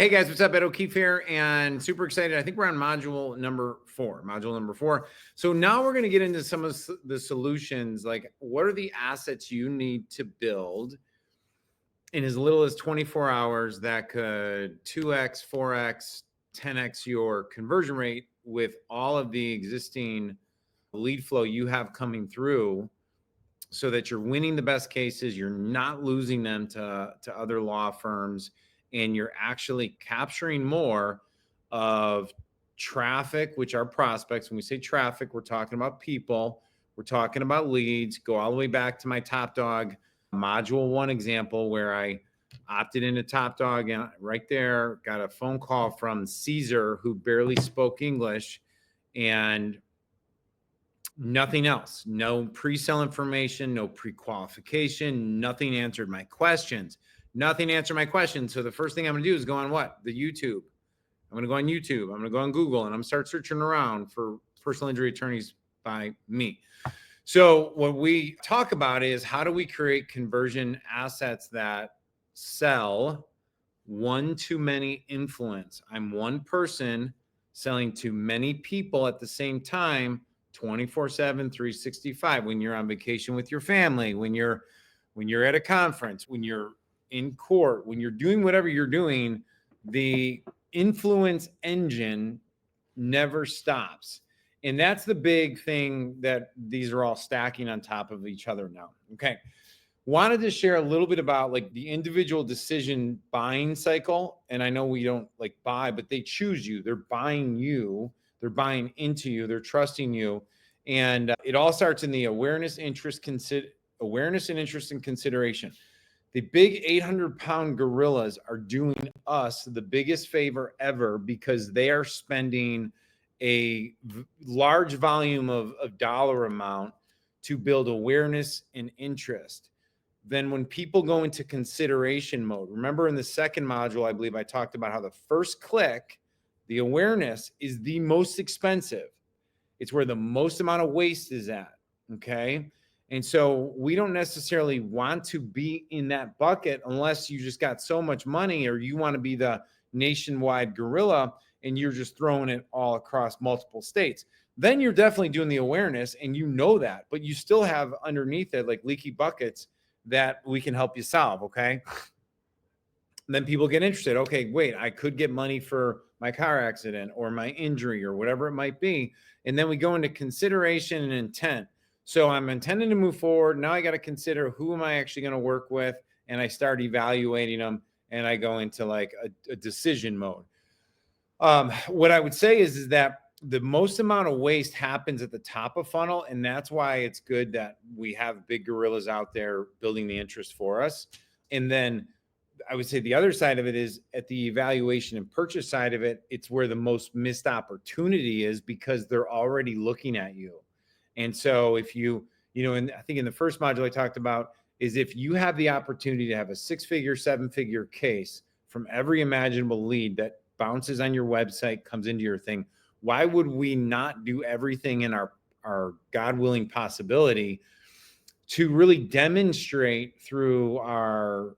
Hey guys, what's up? Ed O'Keefe here, and super excited. I think we're on module number four. So now we're going to get into some of the solutions, like what are the assets you need to build in as little as 24 hours that could 2x, 4x, 10x your conversion rate with all of the existing lead flow you have coming through, so that you're winning the best cases, you're not losing them to other law firms, and you're actually capturing more of traffic, which are prospects. When we say traffic, we're talking about people, we're talking about leads. Go all the way back to my Top Dog module 1 example where I opted into Top Dog, and right there got a phone call from Caesar who barely spoke English, and nothing else. No pre-sale information, no pre-qualification, nothing answered my questions. So the first thing I'm going to do is go on what? The YouTube. I'm going to go on YouTube. I'm going to go on Google, and I'm going to start searching around for personal injury attorneys by me. So what we talk about is how do we create conversion assets that sell one-to-many influence. I'm one person selling to many people at the same time, 24/7, 365. When you're on vacation with your family, when you're at a conference, when you're in court, when you're doing whatever you're doing, the influence engine never stops. And that's the big thing, that these are all stacking on top of each other now. Okay. Wanted to share a little bit about like the individual decision buying cycle. And I know we don't like buy, but they choose you. They're buying you. They're buying into you. They're trusting you. And it all starts in the awareness, and interest and consideration. The big 800-pound gorillas are doing us the biggest favor ever, because they are spending a large volume of dollar amount to build awareness and interest. Then when people go into consideration mode, remember in the second module, I believe I talked about how the first click, the awareness, is the most expensive. It's where the most amount of waste is at. Okay. And so we don't necessarily want to be in that bucket unless you just got so much money, or you want to be the nationwide gorilla and you're just throwing it all across multiple states. Then you're definitely doing the awareness, and you know that, but you still have underneath it like leaky buckets that we can help you solve. Okay. And then people get interested. Okay, wait, I could get money for my car accident or my injury or whatever it might be. And then we go into consideration and intent. So I'm intending to move forward. Now I got to consider, who am I actually going to work with? And I start evaluating them, and I go into like a decision mode. What I would say is that the most amount of waste happens at the top of funnel. And that's why it's good that we have big gorillas out there building the interest for us. And then I would say the other side of it is at the evaluation and purchase side of it. It's where the most missed opportunity is, because they're already looking at you. And so if and I think in the first module I talked about is, if you have the opportunity to have a 6-figure, 7-figure case from every imaginable lead that bounces on your website, comes into your thing, why would we not do everything in our God-willing possibility to really demonstrate to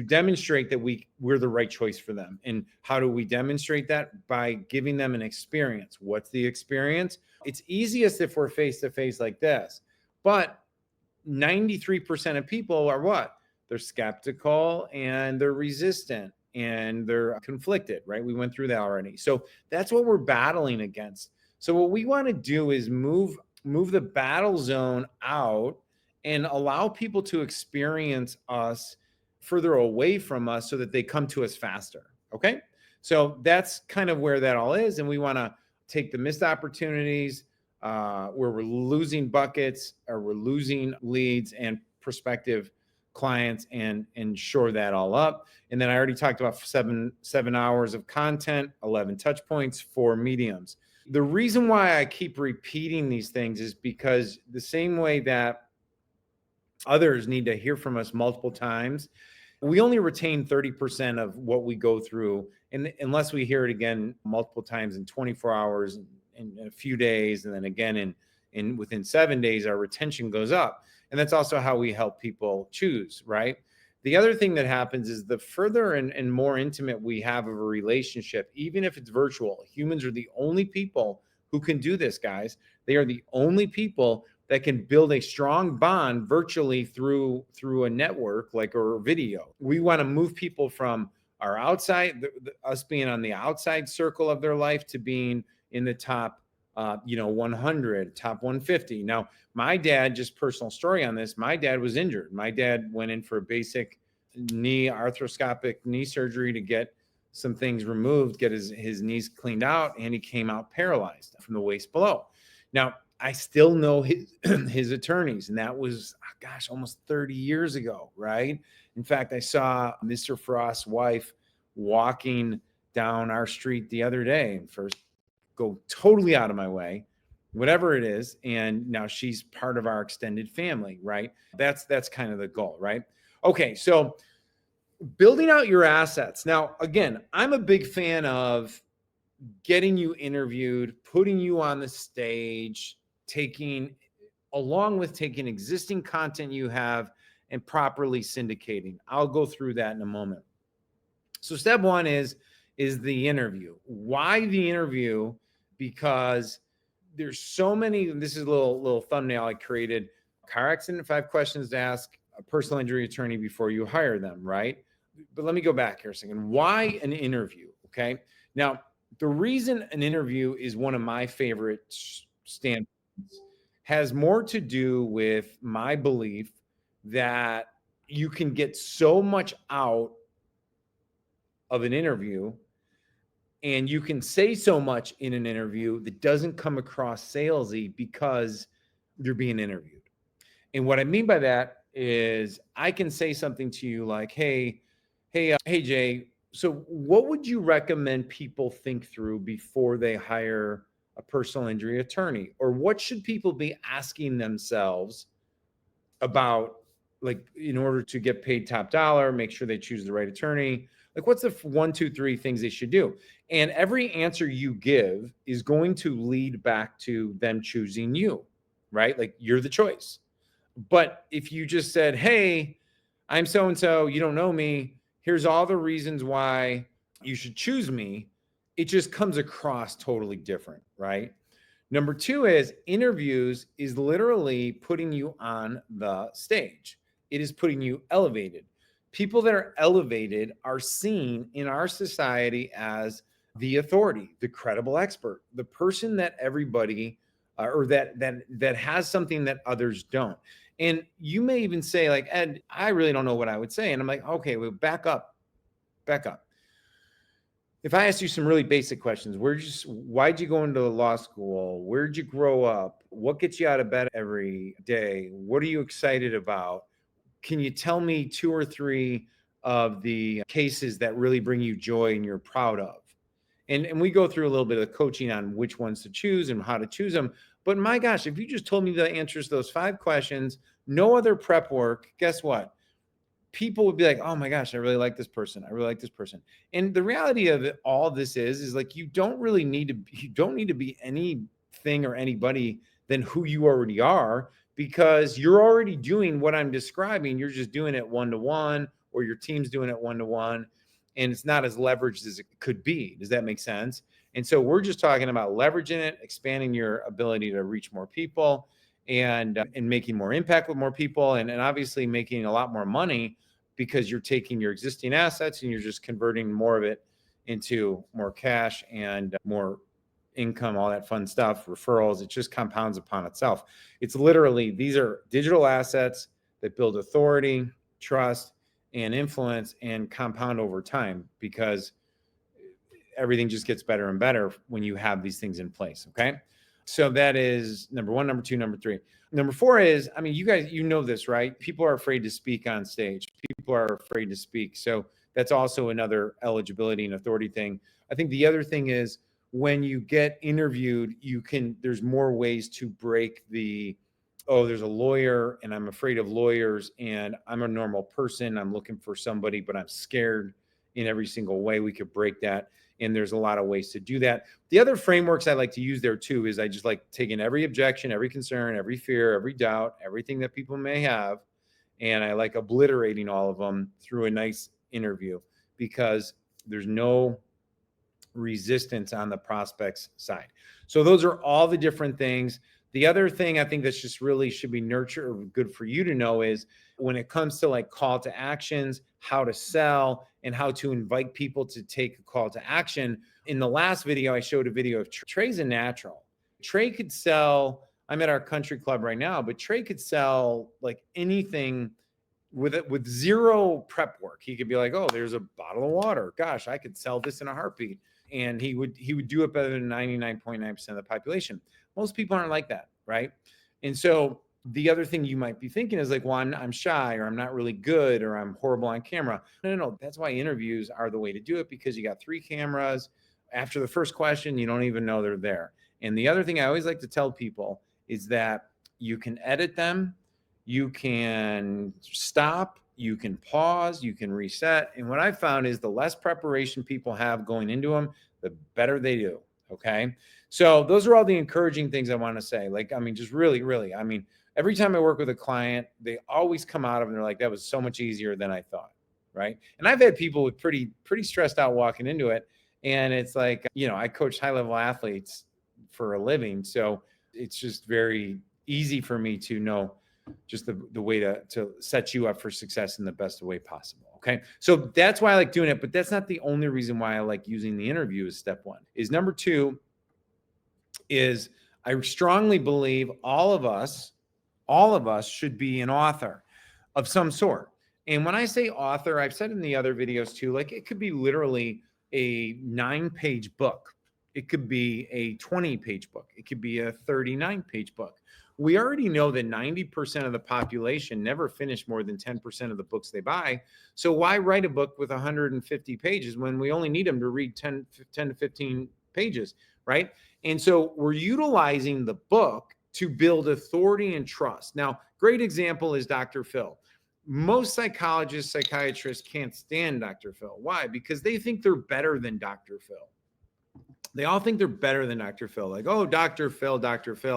demonstrate that we're the right choice for them? And how do we demonstrate that? By giving them an experience. What's the experience? It's easiest if we're face-to-face like this, but 93% of people are what? They're skeptical, and they're resistant, and they're conflicted, right? We went through that already. So that's what we're battling against. So what we want to do is move the battle zone out and allow people to experience us further away from us, so that they come to us faster. Okay. So that's kind of where that all is. And we want to take the missed opportunities, where we're losing buckets, or we're losing leads and prospective clients, and shore that all up. And then I already talked about seven hours of content, 11 touch points, 4 mediums. The reason why I keep repeating these things is because the same way that others need to hear from us multiple times, we only retain 30% of what we go through, and unless we hear it again multiple times in 24 hours, in a few days, and then again in within 7 days, our retention goes up. And that's also how we help people choose, right? The other thing that happens is the further and more intimate we have of a relationship, even if it's virtual, humans are the only people who can do this, guys. They are the only people that can build a strong bond virtually through a network like or video. We want to move people from our outside, us being on the outside circle of their life to being in the top 100, top 150. Now, my dad, just personal story on this, my dad was injured. My dad went in for a basic arthroscopic knee surgery to get some things removed, get his knees cleaned out, and he came out paralyzed from the waist below. Now, I still know his attorneys, and that was, gosh, almost 30 years ago, right? In fact, I saw Mr. Frost's wife walking down our street the other day, and first go totally out of my way, whatever it is, and now she's part of our extended family, right? That's kind of the goal, right? Okay, so building out your assets. Now, again, I'm a big fan of getting you interviewed, putting you on the stage, along with taking existing content you have and properly syndicating. I'll go through that in a moment. So step one is the interview. Why the interview? Because there's so many, this is a little thumbnail I created. Car accident, 5 questions to ask a personal injury attorney before you hire them, right? But let me go back here a second. Why an interview? Okay. Now, the reason an interview is one of my favorite standpoints has more to do with my belief that you can get so much out of an interview and you can say so much in an interview that doesn't come across salesy because you're being interviewed. And what I mean by that is I can say something to you like, hey, Jay, so what would you recommend people think through before they hire a personal injury attorney? Or what should people be asking themselves about, like, in order to get paid top dollar, make sure they choose the right attorney? Like, what's the 1, 2, 3 things they should do? And every answer you give is going to lead back to them choosing you, right? Like, you're the choice. But if you just said, hey, I'm so-and-so, you don't know me, here's all the reasons why you should choose me, it just comes across totally different, right? Number 2 is interviews is literally putting you on the stage. It is putting you elevated. People that are elevated are seen in our society as the authority, the credible expert, the person that everybody or that has something that others don't. And you may even say, like, Ed, I really don't know what I would say. And I'm like, okay, well, back up. If I asked you some really basic questions, why'd you go into law school? Where'd you grow up? What gets you out of bed every day? What are you excited about? Can you tell me 2 or 3 of the cases that really bring you joy and you're proud of? And we go through a little bit of coaching on which ones to choose and how to choose them. But my gosh, if you just told me the answers to those 5 questions, no other prep work, guess what? People would be like, oh my gosh, I really like this person. I really like this person. And the reality of it, all this is like, you don't need to be anything or anybody than who you already are, because you're already doing what I'm describing. You're just doing it 1-to-1, or your team's doing it 1-to-1. And it's not as leveraged as it could be. Does that make sense? And so we're just talking about leveraging it, expanding your ability to reach more people, and making more impact with more people, and obviously making a lot more money, because you're taking your existing assets and you're just converting more of it into more cash and more income, all that fun stuff, referrals. It just compounds upon itself. It's literally, these are digital assets that build authority, trust, and influence, and compound over time, because everything just gets better and better when you have these things in place. Okay. So that is number 1. Number 2, number 3. Number 4 is, I mean, you guys, you know this, right? People are afraid to speak on stage. People are afraid to speak. So that's also another eligibility and authority thing. I think the other thing is, when you get interviewed, there's more ways to break there's a lawyer and I'm afraid of lawyers, and I'm a normal person. I'm looking for somebody, but I'm scared in every single way. We could break that. And there's a lot of ways to do that. The other frameworks I like to use there too is I just like taking every objection, every concern, every fear, every doubt, everything that people may have, And I like obliterating all of them through a nice interview because there's no resistance on the prospect's side. So those are all the different things. The other thing I think that's just really should be nurtured or good for you to know is when it comes to like call to actions, how to sell, and how to invite people to take a call to action. In the last video, I showed a video of Trey's a natural. Trey could sell, I'm at our country club right now, but Trey could sell like anything with zero prep work. He could be like, oh, there's a bottle of water. Gosh, I could sell this in a heartbeat. And he would do it better than 99.9% of the population. Most people aren't like that, right? And so the other thing you might be thinking is like, well, I'm shy, or I'm not really good, or I'm horrible on camera. No. That's why interviews are the way to do it, because you got 3 cameras. After the first question, you don't even know they're there. And the other thing I always like to tell people is that you can edit them, you can stop, you can pause, you can reset. And what I found is the less preparation people have going into them, the better they do. Okay. So those are all the encouraging things I want to say. Like, I mean, just really, I mean, every time I work with a client, they always come out of it and they're like, that was so much easier than I thought. Right. And I've had people with pretty stressed out walking into it. And it's like, I coach high level athletes for a living. So it's just very easy for me to know just the way to set you up for success in the best way possible. Okay. So that's why I like doing it, but that's not the only reason why I like using the interview as step 1. Is number 2 is I strongly believe all of us should be an author of some sort. And when I say author, I've said in the other videos too, like it could be literally a 9-page book. It could be a 20-page book. It could be a 39-page book. We already know that 90% of the population never finish more than 10% of the books they buy. So why write a book with 150 pages when we only need them to read 10 to 15 pages, right? And so we're utilizing the book to build authority and trust. Now, great example is Dr. Phil. Most psychologists, psychiatrists can't stand Dr. Phil. Why? Because they think they're better than Dr. Phil. They all think they're better than Dr. Phil. Like, oh, Dr. Phil,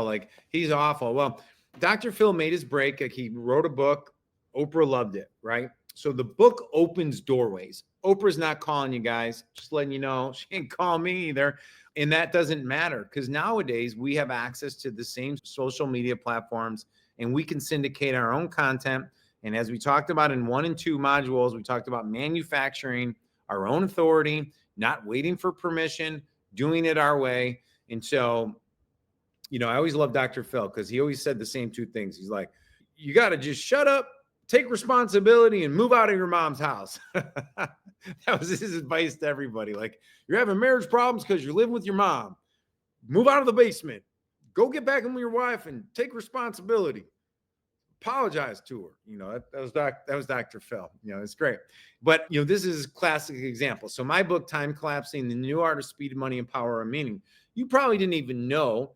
like he's awful. Well, Dr. Phil made his break. Like he wrote a book. Oprah loved it, right? So the book opens doorways. Oprah's not calling you guys, just letting you know. She ain't calling me either. And that doesn't matter because nowadays we have access to the same social media platforms and we can syndicate our own content. And as we talked about in 1 and 2 modules, we talked about manufacturing our own authority, not waiting for permission, doing it our way. And so, I always love Dr. Phil because he always said the same 2 things. He's like, you got to just shut up, take responsibility, and move out of your mom's house. That was his advice to everybody. Like, you're having marriage problems because you're living with your mom. Move out of the basement. Go get back in with your wife and take responsibility. Apologize to her. That was Dr. Phil. It's great. But, this is a classic example. So my book, Time Collapsing, The New Art of Speed, Money, and Power of Meaning, you probably didn't even know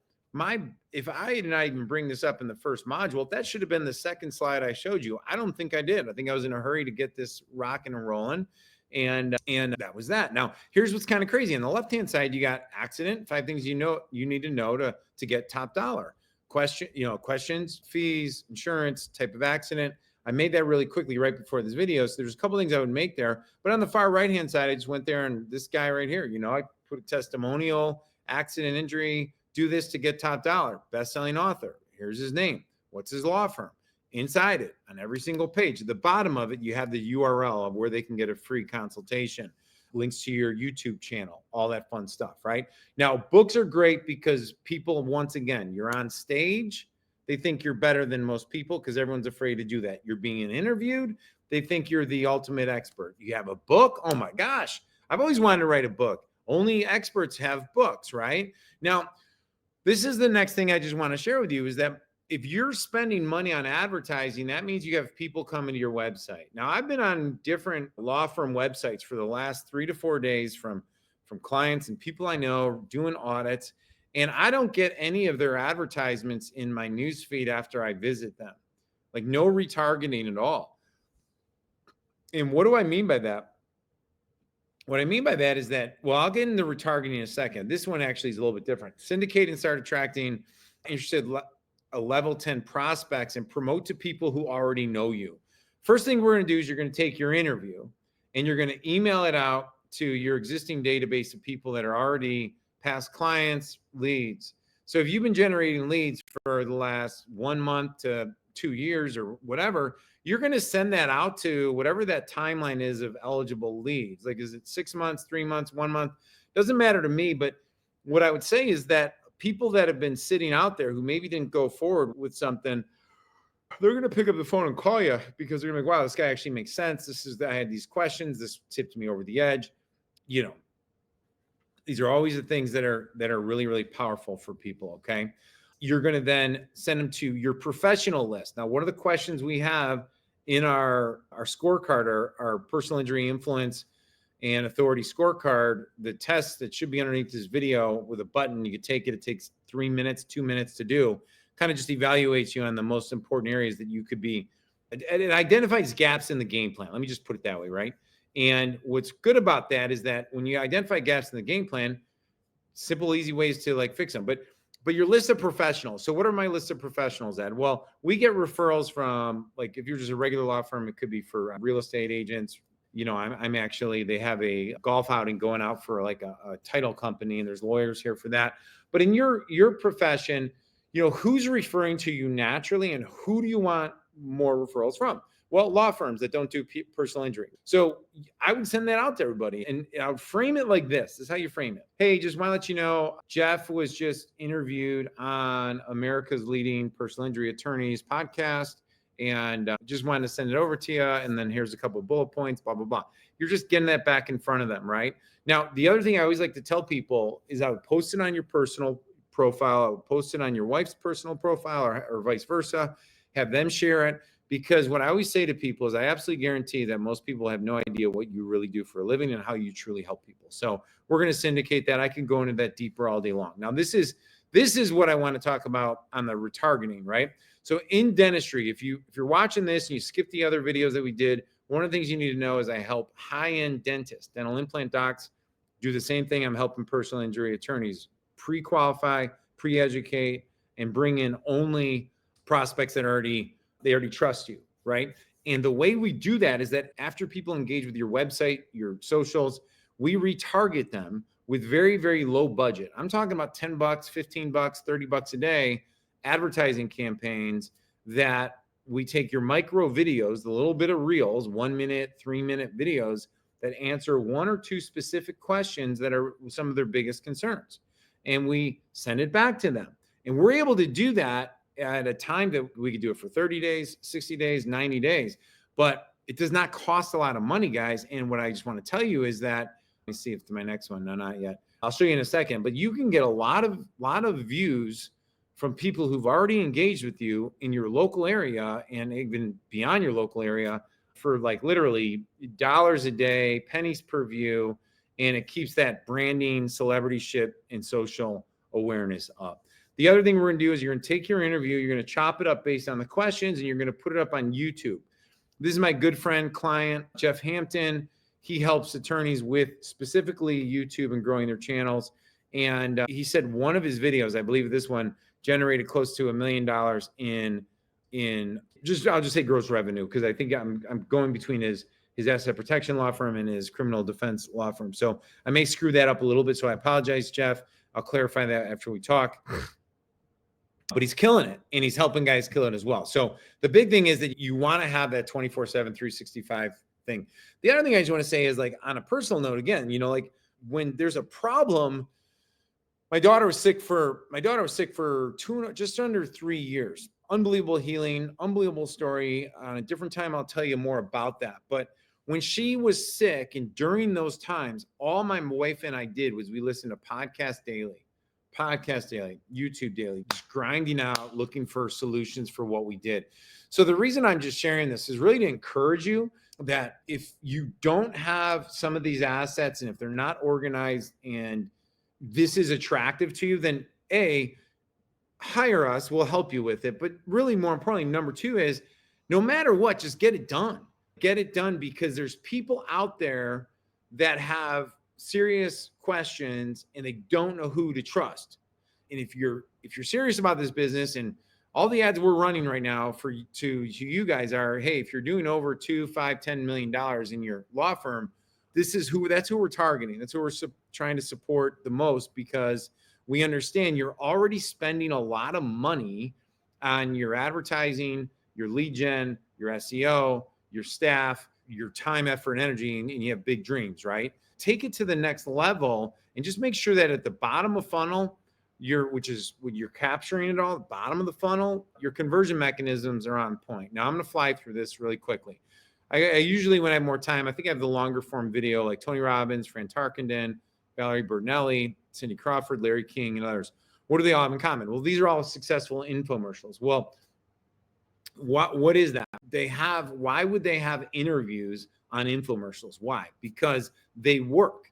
if I did not even bring this up in the first module, that should have been the second slide I showed you. I don't think I did. I think I was in a hurry to get this rocking and rolling. And that was that. Now, here's what's kind of crazy. On the left-hand side, you got accident, 5 things you need to know to get top dollar. Questions, fees, insurance, type of accident. I made that really quickly right before this video. So there's a couple things I would make there. But on the far right-hand side, I just went there and this guy right here, I put a testimonial, accident, injury, do this to get top dollar, best-selling author. Here's his name. What's his law firm? Inside it, on every single page, at the bottom of it, you have the URL of where they can get a free consultation, links to your YouTube channel, all that fun stuff, right? Now, books are great because people, once again, you're on stage. They think you're better than most people because everyone's afraid to do that. You're being interviewed. They think you're the ultimate expert. You have a book. Oh my gosh. I've always wanted to write a book. Only experts have books, right? Now, this is the next thing I just want to share with you is that if you're spending money on advertising, that means you have people coming to your website. Now, I've been on different law firm websites for the last 3 to 4 days from clients and people I know doing audits, and I don't get any of their advertisements in my newsfeed after I visit them. Like no retargeting at all. And what do I mean by that? What I mean by that is that, well, I'll get into retargeting in a second. This one actually is a little bit different. Syndicate and start attracting interested level 10 prospects and promote to people who already know you. First thing we're going to do is you're going to take your interview and you're going to email it out to your existing database of people that are already past clients, leads. So if you've been generating leads for the last 1 month to 2 years or whatever, you're going to send that out to whatever that timeline is of eligible leads. Like, is it 6 months, 3 months, 1 month? Doesn't matter to me. But what I would say is that people that have been sitting out there who maybe didn't go forward with something, they're going to pick up the phone and call you because they're going to be like, wow, this guy actually makes sense. I had these questions. This tipped me over the edge. You know, these are always the things that are really, really powerful for people. Okay. You're going to then send them to your professional list. Now, one of the questions we have in our scorecard, our personal injury influence and authority scorecard, the test that should be underneath this video with a button, you could take it. It takes 3 minutes, 2 minutes to do. Kind of just evaluates you on the most important areas that you could be. It identifies gaps in the game plan. Let me just put it that way, right? And what's good about that is that when you identify gaps in the game plan, simple, easy ways to like fix them. But your list of professionals. So what are my list of professionals at? Well, we get referrals from, like, if you're just a regular law firm, it could be for real estate agents. You know, I'm actually, they have a golf outing going out for like a title company, and there's lawyers here for that. But in your profession, you know, who's referring to you naturally and who do you want more referrals from? Well, law firms that don't do personal injury. So I would send that out to everybody, and I would frame it like this. This is how you frame it. Hey, just want to let you know, Jeff was just interviewed on America's Leading Personal Injury Attorneys podcast, and just wanted to send it over to you. And then here's a couple of bullet points, blah, blah, blah. You're just getting that back in front of them, right? Now, the other thing I always like to tell people is I would post it on your personal profile. I would post it on your wife's personal profile or vice versa, have them share it. Because what I always say to people is I absolutely guarantee that most people have no idea what you really do for a living and how you truly help people. So we're going to syndicate that. I can go into that deeper all day long. Now, this is what I want to talk about on the retargeting, right? So in dentistry, if you're watching this and you skip the other videos that we did, one of the things you need to know is I help high-end dentists, dental implant docs do the same thing I'm helping personal injury attorneys pre-qualify, pre-educate, and bring in only prospects that they already trust you, right? And the way we do that is that after people engage with your website, your socials, we retarget them with very, very low budget. I'm talking about $10, $15, $30 a day advertising campaigns that we take your micro videos, the little bit of reels, 1 minute, 3 minute videos that answer one or two specific questions that are some of their biggest concerns. And we send it back to them. And we're able to do that at a time that we could do it for 30 days, 60 days, 90 days. But it does not cost a lot of money, guys. And what I just want to tell you is that, let me see if to my next one. No, not yet. I'll show you in a second. But you can get a lot of views from people who've already engaged with you in your local area and even beyond your local area for like literally dollars a day, pennies per view. And it keeps that branding, celebrityship, and social awareness up. The other thing we're going to do is you're going to take your interview, you're going to chop it up based on the questions, and you're going to put it up on YouTube. This is my good friend, client, Jeff Hampton. He helps attorneys with specifically YouTube and growing their channels. And he said one of his videos, I believe this one, generated close to $1 million in just, I'll just say gross revenue, because I think I'm going between his asset protection law firm and his criminal defense law firm. So I may screw that up a little bit. So I apologize, Jeff. I'll clarify that after we talk. But he's killing it, and he's helping guys kill it as well. So the big thing is that you want to have that 24/7, 365 thing. The other thing I just want to say is, like, on a personal note, again, you know, like when there's a problem, my daughter was sick for just under 3 years. Unbelievable healing, unbelievable story. On a different time, I'll tell you more about that. But when she was sick, and during those times, all my wife and I did was we listened to podcast daily, YouTube daily, just grinding out, looking for solutions for what we did. So the reason I'm just sharing this is really to encourage you that if you don't have some of these assets and if they're not organized and this is attractive to you, then A, hire us, we'll help you with it. But really more importantly, number two is no matter what, just get it done. Get it done, because there's people out there that have serious questions and they don't know who to trust. And if you're serious about this business, and All the ads we're running right now to you guys are, hey, if you're doing over $2, $5, $10 million in your law firm, that's who we're targeting. That's who we're trying to support the most, because we understand you're already spending a lot of money on your advertising, your lead gen, your SEO, your staff, your time, effort, and energy, and you have big dreams, right? Take it to the next level and just make sure that at the bottom of funnel, which is when you're capturing it all, the bottom of the funnel, your conversion mechanisms are on point. Now I'm going to fly through this really quickly. I usually, when I have more time, I think I have the longer form video, like Tony Robbins, Fran Tarkenton, Valerie Bertinelli, Cindy Crawford, Larry King, and others. What do they all have in common? Well, these are all successful infomercials. Well, what is that? Why would they have interviews on infomercials? Why? Because they work.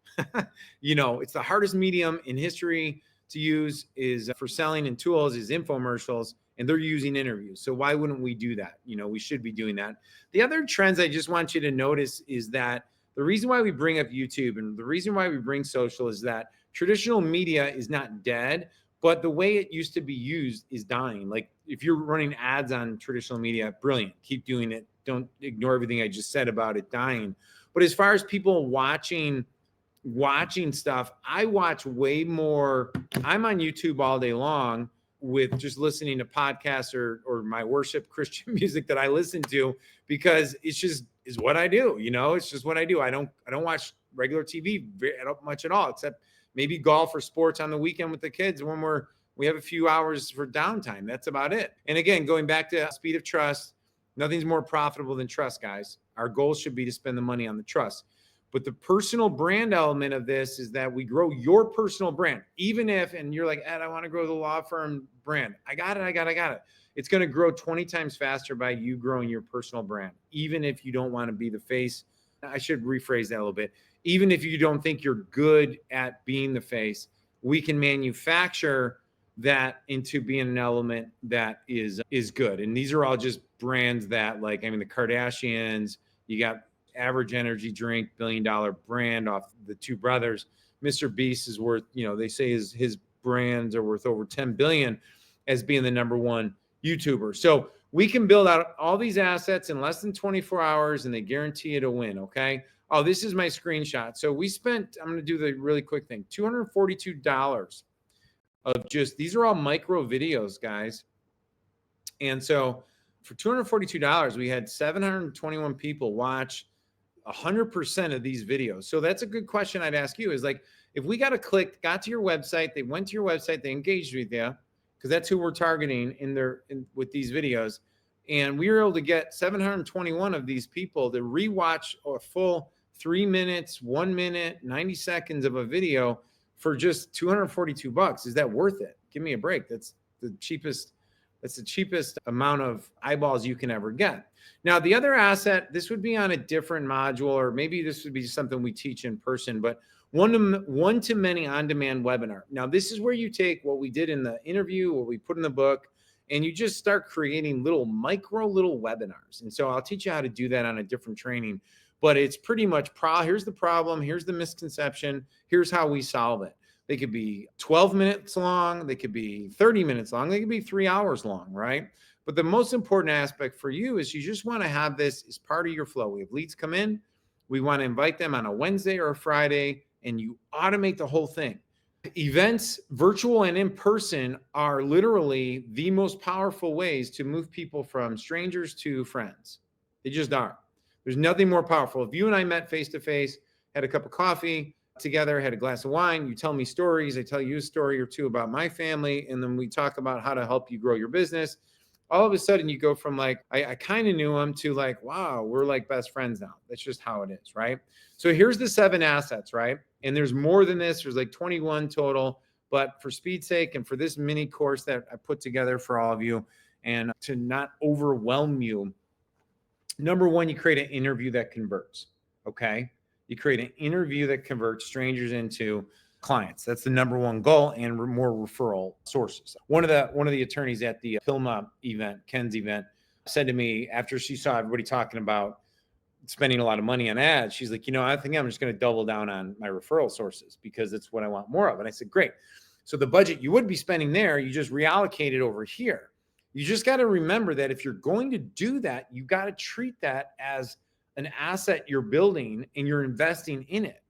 It's the hardest medium in history to use is for selling and tools is infomercials, and they're using interviews. So why wouldn't we do that? We should be doing that. The other trends I just want you to notice is that the reason why we bring up YouTube and the reason why we bring social is that traditional media is not dead, but the way it used to be used is dying. Like if you're running ads on traditional media, brilliant. Keep doing it. Don't ignore everything I just said about it dying. But as far as people watching stuff, I watch way more. I'm on YouTube all day long with just listening to podcasts or my worship Christian music that I listen to, because it's just is what I do. It's just what I do. I don't watch regular TV much at all, except maybe golf or sports on the weekend with the kids when we have a few hours for downtime. That's about it. And again, going back to speed of trust, nothing's more profitable than trust, guys. Our goal should be to spend the money on the trust. But the personal brand element of this is that we grow your personal brand. Even if, and you're like, Ed, I want to grow the law firm brand. I got it. It's going to grow 20 times faster by you growing your personal brand. Even if you don't want to be the face. I should rephrase that a little bit. Even if you don't think you're good at being the face, we can manufacture that into being an element that is good. And these are all just brands that, like, the Kardashians, you got Average Energy Drink, $1 billion brand off the two brothers. Mr. Beast is worth, they say his brands are worth over 10 billion as being the number one YouTuber. So we can build out all these assets in less than 24 hours and they guarantee you to win. Okay. Oh, this is my screenshot. So we spent, I'm going to do the really quick thing, $242 of these are all micro videos, guys. And so for $242, we had 721 people watch 100% of these videos. So that's a good question I'd ask you is like, if we got to your website, they went to your website, they engaged with you, because that's who we're targeting with these videos. And we were able to get 721 of these people to rewatch a full 3 minutes, 1 minute, 90 seconds of a video for just $242. Is that worth it? Give me a break. That's the cheapest amount of eyeballs you can ever get. Now, the other asset, this would be on a different module, or maybe this would be something we teach in person, but one-to-many on-demand webinar. Now, this is where you take what we did in the interview, what we put in the book, and you just start creating little webinars. And so I'll teach you how to do that on a different training, but it's pretty much here's the problem, here's the misconception, here's how we solve it. They could be 12 minutes long, they could be 30 minutes long, they could be 3 hours long, right? But the most important aspect for you is you just want to have this as part of your flow. We have leads come in, we want to invite them on a Wednesday or a Friday, and you automate the whole thing. Events, virtual and in person, are literally the most powerful ways to move people from strangers to friends. They just are. There's nothing more powerful. If you and I met face to face, had a cup of coffee together, had a glass of wine, you tell me stories, I tell you a story or two about my family, and then we talk about how to help you grow your business. All of a sudden you go from like, I kind of knew him, to like, wow, we're like best friends now. That's just how it is, right? So here's the 7 assets, right? And there's more than this. There's like 21 total, but for speed's sake and for this mini course that I put together for all of you, and to not overwhelm you, number one, you create an interview that converts, okay? You create an interview that converts strangers into clients. That's the number one goal, and more referral sources. One of the attorneys at the PILMA event, Ken's event, said to me after she saw everybody talking about spending a lot of money on ads, she's like, I think I'm just going to double down on my referral sources because it's what I want more of. And I said, great. So the budget you would be spending there, you just reallocate it over here. You just got to remember that if you're going to do that, you got to treat that as an asset you're building and you're investing in it.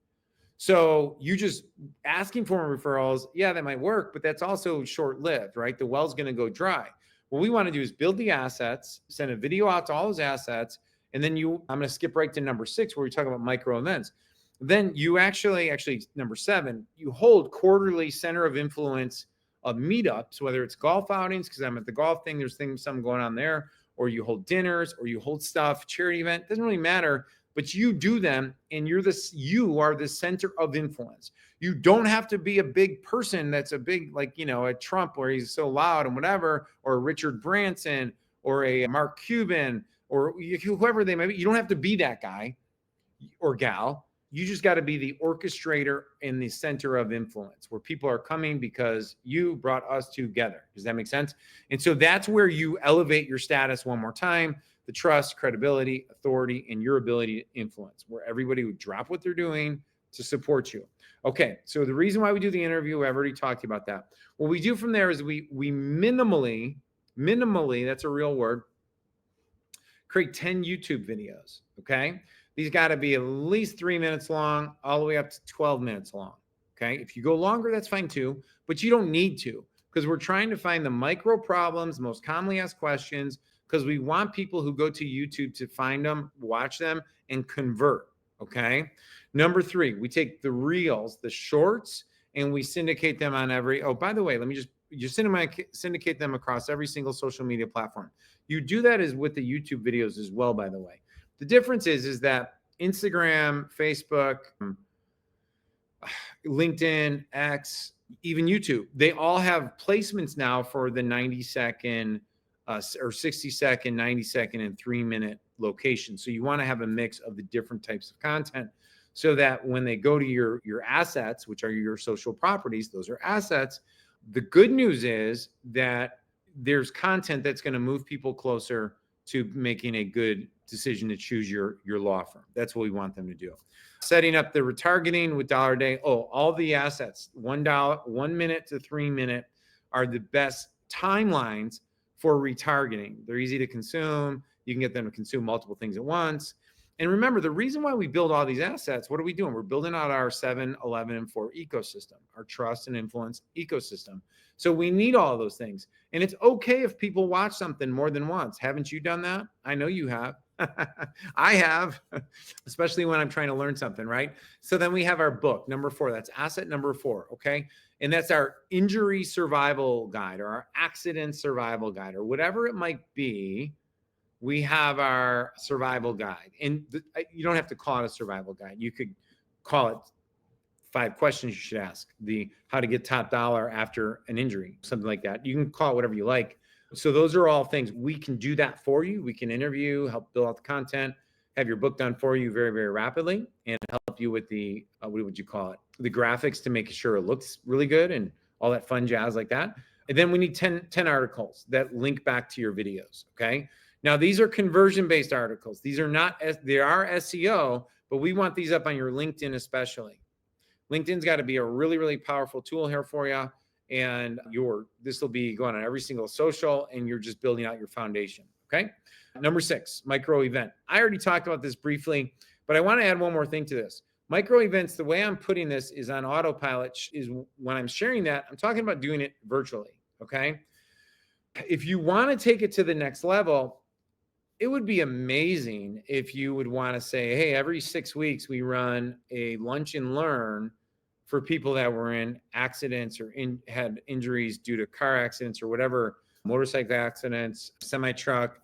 So you just asking for referrals, yeah, that might work, but that's also short-lived, right? The well's going to go dry. What we want to do is build the assets, send a video out to all those assets, and then I'm going to skip right to number 6 where we talk about micro events. Then you actually number 7, you hold quarterly center of influence meetups, whether it's golf outings, because I'm at the golf thing, there's something going on there, or you hold dinners, or you hold stuff, charity event, doesn't really matter, but you do them, and you are the center of influence. You don't have to be a big person that's a big, like, a Trump where he's so loud and whatever, or a Richard Branson, or a Mark Cuban, or whoever they may be. You don't have to be that guy or gal. You just got to be the orchestrator in the center of influence where people are coming because you brought us together. Does that make sense? And so that's where you elevate your status one more time, the trust, credibility, authority, and your ability to influence, where everybody would drop what they're doing to support you. Okay, so the reason why we do the interview, I've already talked about that. What we do from there is we minimally, that's a real word, create 10 YouTube videos, okay? These got to be at least 3 minutes long, all the way up to 12 minutes long, okay? If you go longer, that's fine too, but you don't need to, because we're trying to find the micro problems, most commonly asked questions, because we want people who go to YouTube to find them, watch them, and convert, okay? Number 3, we take the reels, the shorts, and we syndicate them on by the way, let me just syndicate them across every single social media platform. You do that is with the YouTube videos as well, by the way. The difference is that Instagram, Facebook, LinkedIn, X, even YouTube, they all have placements now for the 90-second or 60-second, 90-second, and 3-minute location. So you want to have a mix of the different types of content so that when they go to your assets, which are your social properties, those are assets. The good news is that there's content that's going to move people closer to making a good decision to choose your law firm. That's what we want them to do. Setting up the retargeting with $1 a day. All the assets, $1, 1 minute to 3 minute are the best timelines for retargeting. They're easy to consume. You can get them to consume multiple things at once. And remember, the reason why we build all these assets, what are we doing? We're building out our 7, 11, and 4 ecosystem, our trust and influence ecosystem. So we need all of those things. And it's okay if people watch something more than once. Haven't you done that? I know you have. I have, especially when I'm trying to learn something, right? So then we have our book, number 4. That's asset number 4, okay? And that's our injury survival guide or our accident survival guide or whatever it might be. We have our survival guide. And you don't have to call it a survival guide. You could call it 5 questions you should ask, how to get top dollar after an injury, something like that. You can call it whatever you like. So those are all things we can do that for you. We can interview, help build out the content, have your book done for you very, very rapidly, and help you with the, what would you call it? The graphics to make sure it looks really good and all that fun jazz like that. And then we need 10 articles that link back to your videos, okay? Now, these are conversion-based articles. These are not, they are SEO, but we want these up on your LinkedIn especially. LinkedIn's got to be a really, really powerful tool here for you. And this will be going on every single social, and you're just building out your foundation, okay? Number 6, micro event. I already talked about this briefly, but I want to add one more thing to this. Micro events, the way I'm putting this is on autopilot, is when I'm sharing that, I'm talking about doing it virtually, okay? If you want to take it to the next level, it would be amazing if you would want to say, hey, every 6 weeks we run a lunch and learn for people that were in accidents or had injuries due to car accidents or whatever, motorcycle accidents, semi-truck,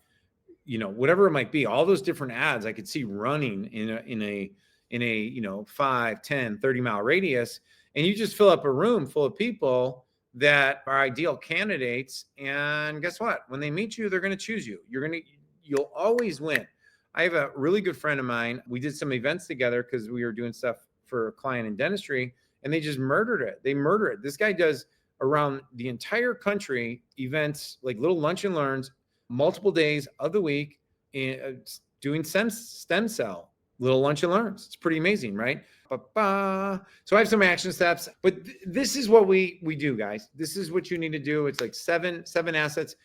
whatever it might be. All those different ads I could see running in a 5, 10, 30-mile radius. And you just fill up a room full of people that are ideal candidates. And guess what? When they meet you, they're going to choose you. You'll always win. I have a really good friend of mine. We did some events together because we were doing stuff for a client in dentistry, and they just murdered it. They murder it. This guy does around the entire country events, like little lunch and learns, multiple days of the week, doing stem cell little lunch and learns. It's pretty amazing, right? So I have some action steps, but this is what we do, guys. This is what you need to do. It's like seven assets.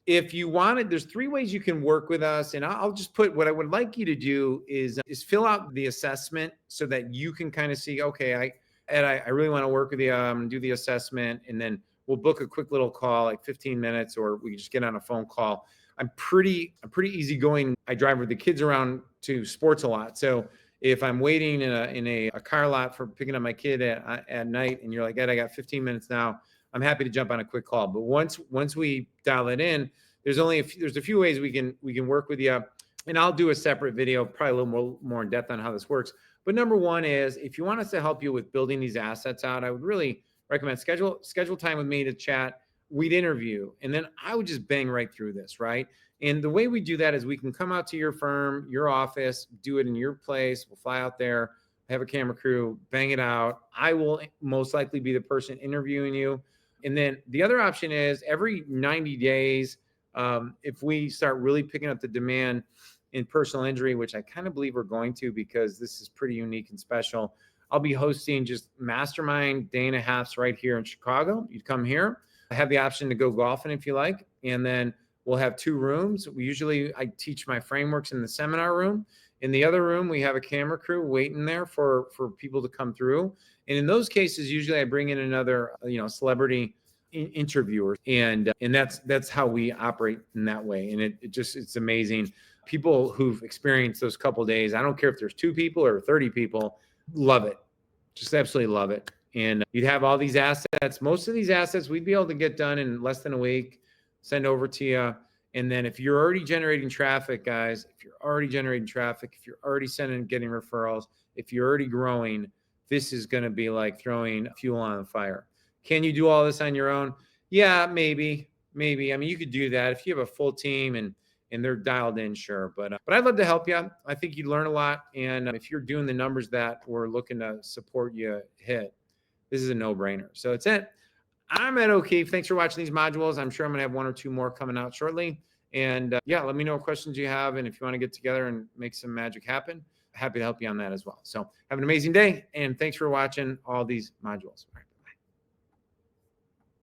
If you wanted, there's 3 ways you can work with us. And I'll just put what I would like you to do is fill out the assessment so that you can kind of see, okay, I really want to work with you. Do the assessment, and then we'll book a quick little call, like 15 minutes, or we can just get on a phone call. I'm pretty easygoing. I drive with the kids around to sports a lot. So if I'm waiting in a car lot for picking up my kid at night, and you're like, Ed, I got 15 minutes now, I'm happy to jump on a quick call. But once we dial it in, there's a few ways we can work with you, and I'll do a separate video, probably a little more in depth on how this works. But number one is, if you want us to help you with building these assets out, I would really recommend schedule time with me to chat. We'd interview, and then I would just bang right through this, right? And the way we do that is we can come out to your firm, your office, do it in your place. We'll fly out there, have a camera crew, bang it out. I will most likely be the person interviewing you. And then the other option is every 90 days, if we start really picking up the demand in personal injury, which I kind of believe we're going to, because this is pretty unique and special, I'll be hosting just mastermind day and a halves right here in Chicago. You'd come here. I have the option to go golfing if you like. And then we'll have 2 rooms. I teach my frameworks in the seminar room. In the other room, we have a camera crew waiting there for people to come through. And in those cases, usually I bring in another, celebrity interviewer, and that's how we operate in that way. And it's amazing. People who've experienced those couple of days, I don't care if there's 2 people or 30 people, love it, just absolutely love it. And you'd have all these assets. Most of these assets we'd be able to get done in less than a week, send over to you. And then if you're already generating traffic, guys, if you're already getting referrals, if you're already growing, this is going to be like throwing fuel on the fire. Can you do all this on your own? Yeah, maybe. I mean, you could do that if you have a full team and they're dialed in, sure. But I'd love to help you. I think you'd learn a lot. And if you're doing the numbers that we're looking to support you hit, this is a no-brainer. So that's it. I'm Ed O'Keefe. Thanks for watching these modules. I'm sure I'm going to have 1 or 2 more coming out shortly. And let me know what questions you have. And if you want to get together and make some magic happen, happy to help you on that as well. So have an amazing day. And thanks for watching all these modules. All right.